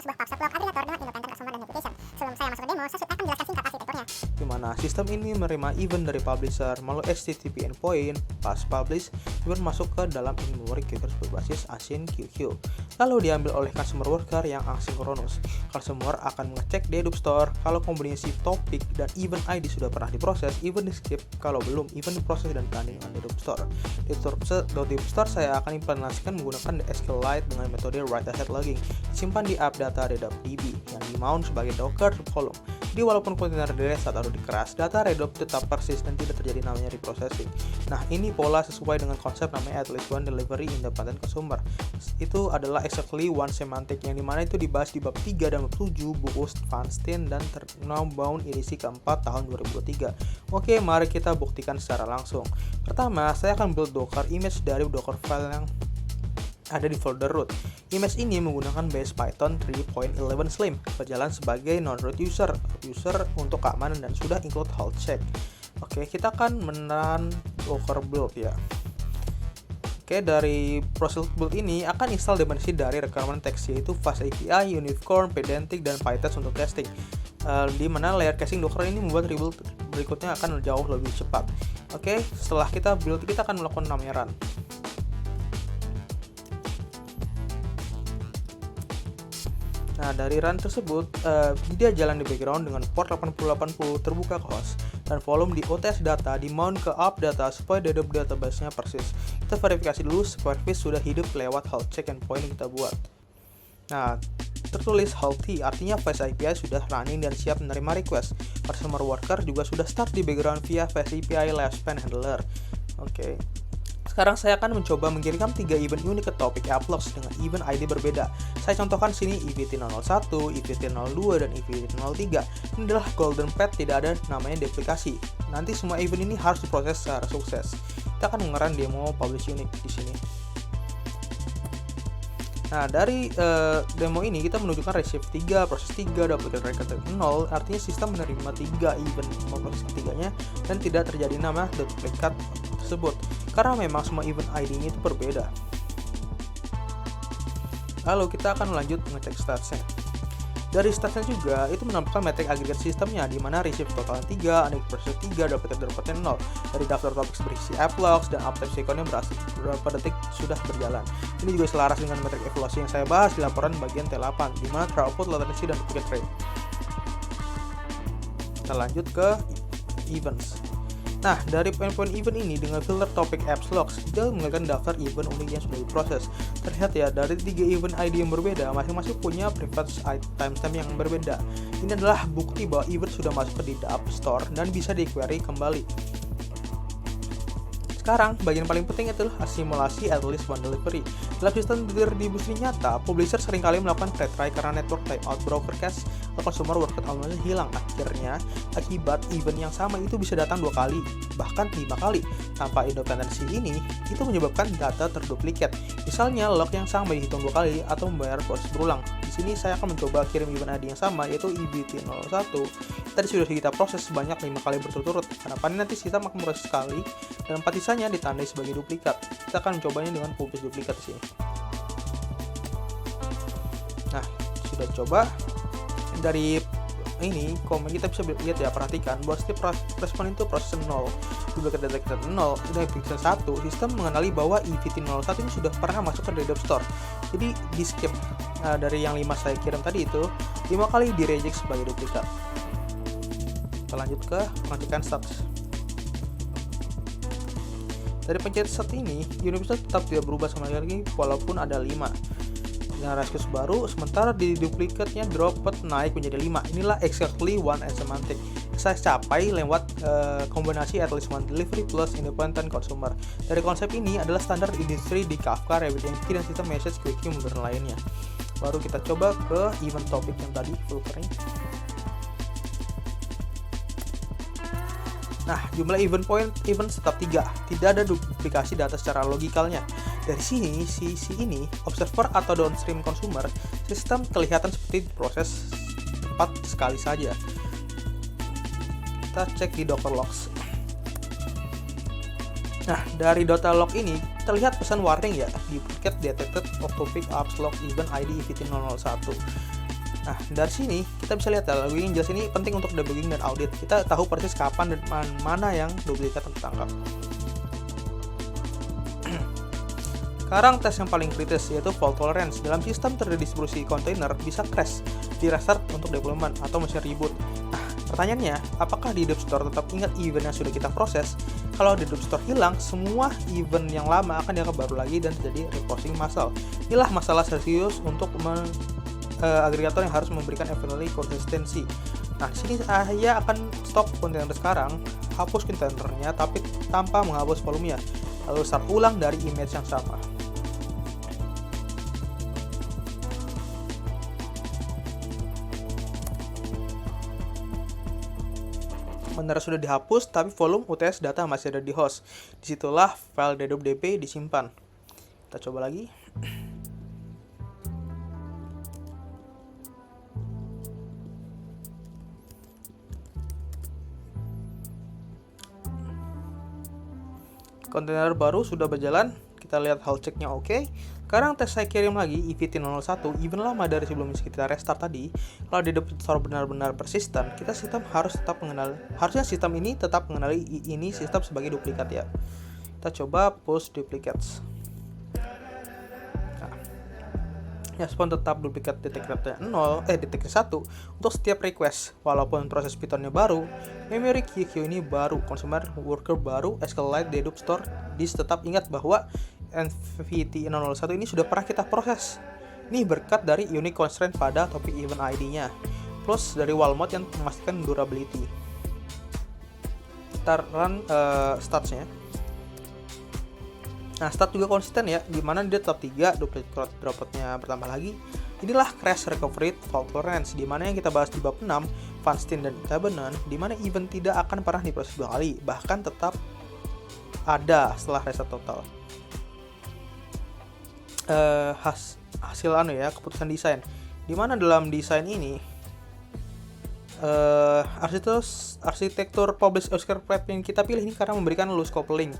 sebuah PubSub log aggregator dengan independent consumer dan notification. Sebelum saya masuk ke demo, saya akan menjelaskan singkat arsitekturnya. Dimana sistem ini menerima event dari publisher melalui HTTP endpoint, pas publish, event masuk ke dalam in-memory queues berbasis AsyncQQ. Lalu diambil oleh consumer worker yang asynchronous. Consumer akan mengecek di Hadoop Store kalau kombinasi topik dan event ID sudah pernah diproses, event di skip, kalau belum, event diproses dan berani dengan Hadoop Store. Di Hadoop Store saya akan implementasikan menggunakan SQLite dengan metode write ahead logging, disimpan di app data DB yang dimount sebagai Docker column. Jadi walaupun kontainer di reset atau di crash, data Hadoop tetap persis dan tidak terjadi namanya reprocessing. Nah, ini pola sesuai dengan konsep namanya at least one delivery independent consumer. Itu adalah exactly one semantic yang dimana itu dibahas di bab 3 dan bab 7 buku Vanstein dan Turnbaum edisi keempat tahun 2023. Oke, mari kita buktikan secara langsung. Pertama, saya akan build Docker image dari Docker file yang ada di folder root. Image ini menggunakan base Python 3.11 Slim, berjalan sebagai non-root user untuk keamanan dan sudah include health check. Oke, kita akan meneran Docker build ya. Oke, dari proses build ini akan install dependensi dari rekaman teks yaitu Fast API, Unicorn, Pydantic, dan PyTest untuk testing. Di mana layer caching Docker ini membuat rebuild berikutnya akan jauh lebih cepat. Oke, setelah kita build, kita akan melakukan namanya run. Nah, dari run tersebut, dia jalan di background dengan port 8080 terbuka ke host, dan volume di OTS data di mount ke app data supaya database-nya persis. Kita verifikasi dulu supervis sudah hidup lewat health check endpoint yang kita buat. Nah, tertulis healthy, artinya Fast API sudah running dan siap menerima request. Customer worker juga sudah start di background via Fast API Lifespan Handler. Oke. Sekarang saya akan mencoba mengirimkan 3 event unik ke topik AppLogs dengan event ID berbeda. Saya contohkan sini EVT001, EVT02, dan EVT03. Ini adalah golden path, tidak ada namanya duplikasi. Nanti semua event ini harus diproses secara sukses. Kita akan mengeran demo publish unique di sini. Nah, dari demo ini kita menunjukkan receive 3, proses 3, duplicate record 0, artinya sistem menerima 3 event proses ketiganya dan tidak terjadi nama duplikat tersebut karena memang semua event ID-nya itu berbeda. Lalu kita akan lanjut mengecek statsnya. Dari statsnya juga itu menampilkan metrik agregat sistemnya di mana receive total 3, unit proses 3, duplicate 0. Dari daftar topik berisi AppLogs dan uptime sequence-nya berapa detik sudah berjalan. Ini juga selaras dengan metrik evaluasi yang saya bahas di laporan bagian T8 di mana throughput, latency, dan duplicate rate. Kita lanjut ke events. Nah, dari poin-poin event ini dengan filter topik apps logs, kita mengeluarkan daftar event unik yang sudah diproses. Terlihat ya, dari 3 event ID yang berbeda, masing-masing punya private timestamp yang berbeda. Ini adalah bukti bahwa event sudah masuk ke di App Store dan bisa di-query kembali. Sekarang, bagian paling penting adalah simulasi at least one delivery. Dalam sistem distribusi nyata, publisher seringkali melakukan retry karena network timeout, broker cache, atau consumer worker almost hilang. Akhirnya, akibat event yang sama itu bisa datang 2 kali, bahkan 5 kali. Tanpa independensi ini, itu menyebabkan data terduplikat. Misalnya, log yang sama dihitung 2 kali atau membayar proses berulang. Di sini saya akan mencoba kirim event ID yang sama, yaitu EBT01. Tadi sudah kita proses sebanyak 5 kali berturut-turut. Harapannya nanti sistem akan proses sekali, dan 4 sisanya ditandai sebagai duplikat. Kita akan mencobanya dengan publish duplikat di sini. Nah, sudah coba. Dari ini komen kita bisa lihat ya, perhatikan bahwa setiap respon itu proses 0, duplicate detected 0, dan fixer 1, sistem mengenali bahwa EVT01 ini sudah pernah masuk ke Hadoop Store. Jadi di skip. Dari yang 5 saya kirim tadi itu 5 kali di reject sebagai duplikat. Kita lanjut ke pengecekan status. Dari pencet stat ini, Universal tetap tidak berubah sama sekali walaupun ada 5. Dengan rescue baru, sementara di duplikatnya droplet naik menjadi 5. Inilah exactly one and semantic. Saya capai lewat kombinasi at least one delivery plus independent consumer. Dari konsep ini adalah standar industri di Kafka, RabbitMQ, dan sistem message queue modern lainnya. Baru kita coba ke event topik yang tadi filtering. Nah, jumlah event tetap 3. Tidak ada duplikasi data secara logikalnya. Dari sisi ini, observer atau downstream consumer, sistem kelihatan seperti proses cepat sekali saja. Kita cek di Docker logs. Nah, dari data log ini terlihat pesan warning ya, duplicate detected of topic apps log event ID EVT001. Nah, dari sini kita bisa lihat ya, logging jelas ini penting untuk debugging dan audit. Kita tahu persis kapan dan mana yang duplikat tertangkap. Sekarang tes yang paling kritis yaitu fault tolerance. Dalam sistem terdistribusi kontainer bisa crash, di restart untuk deployment atau mesin reboot. Nah, pertanyaannya, apakah di Deep Store tetap ingat event yang sudah kita proses? Kalau di Deep Store hilang, semua event yang lama akan dianggap baru lagi dan terjadi reposing massal. Inilah masalah serius untuk agregator yang harus memberikan evaluasi konsistensi. Nah, di sini saya akan stop kontainer sekarang, hapus kontainernya tapi tanpa menghapus volumenya. Lalu start ulang dari image yang sama. Benar sudah dihapus, tapi volume UTS data masih ada di host. Disitulah file dedup.dp disimpan. Kita coba lagi. Kontainer baru sudah berjalan. Kita lihat health check-nya oke. Sekarang tes saya kirim lagi EVT001, event lama dari sebelum kita restart tadi. Kalau di Deep Store benar-benar persisten, harusnya sistem ini tetap mengenali ini sistem sebagai duplikat ya. Kita coba post duplicates. Nah, ya respon tetap duplikat detektornya 1 untuk setiap request. Walaupun proses Pythonnya baru, memory QQ ini baru, consumer worker baru, SQLite Dedup Store, tetap ingat bahwa EVT001 ini sudah pernah kita proses. Ini berkat dari unique constraint pada topik event ID-nya, plus dari Walmart yang memastikan durability. Kita run stats-nya. Nah, stat juga konsisten ya, dimana dia tetap 3, duplicate droplet-nya bertambah lagi. Inilah crash recovery fault tolerance, dimana yang kita bahas di bab 6, Vanstein dan Tabernan, dimana event tidak akan pernah diproses 2 kali, bahkan tetap ada setelah reset total. Hasil keputusan desain, dimana dalam desain ini arsitektur publish Oscar Prep yang kita pilih ini karena memberikan loose coupling,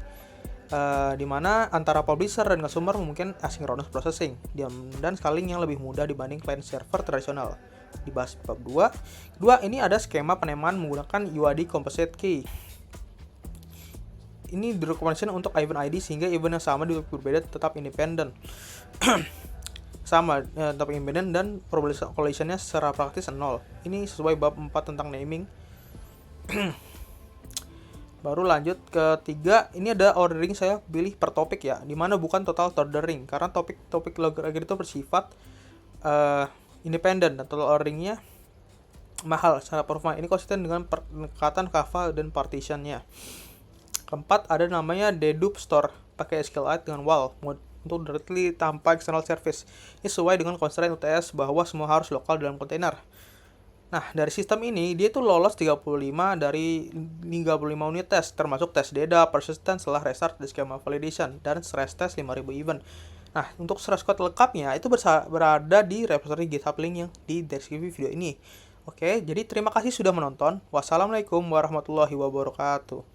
dimana antara publisher dan consumer memungkinkan asynchronous processing dan scaling yang lebih mudah dibanding client server tradisional. Dibahas bab 2. Kedua, ini ada skema penamaan menggunakan UID composite key. Ini direkomendasikan untuk event ID sehingga event yang sama berbeda tetap independen. Tetap independen dan probability collision-nya secara praktis 0. Ini sesuai bab 4 tentang naming. Baru lanjut ke 3, ini ada ordering saya pilih per topik ya, dimana bukan total ordering karena topik logger itu bersifat independen dan total orderingnya mahal secara performa. Ini konsisten dengan pendekatan Kafka dan partitionnya. Keempat, ada namanya Dedup Store pakai SQLite dengan WAL untuk directly tanpa external service. Ini sesuai dengan constraint UTS bahwa semua harus lokal dalam kontainer. Nah, dari sistem ini dia tuh lolos 35 dari 35 unit tes, termasuk tes DEDA, persistent setelah restart di skema validation, dan stress test 5000 event. Nah, untuk source code lengkapnya itu berada di repository GitHub link yang di deskripsi video ini. Oke, jadi terima kasih sudah menonton. Wassalamualaikum warahmatullahi wabarakatuh.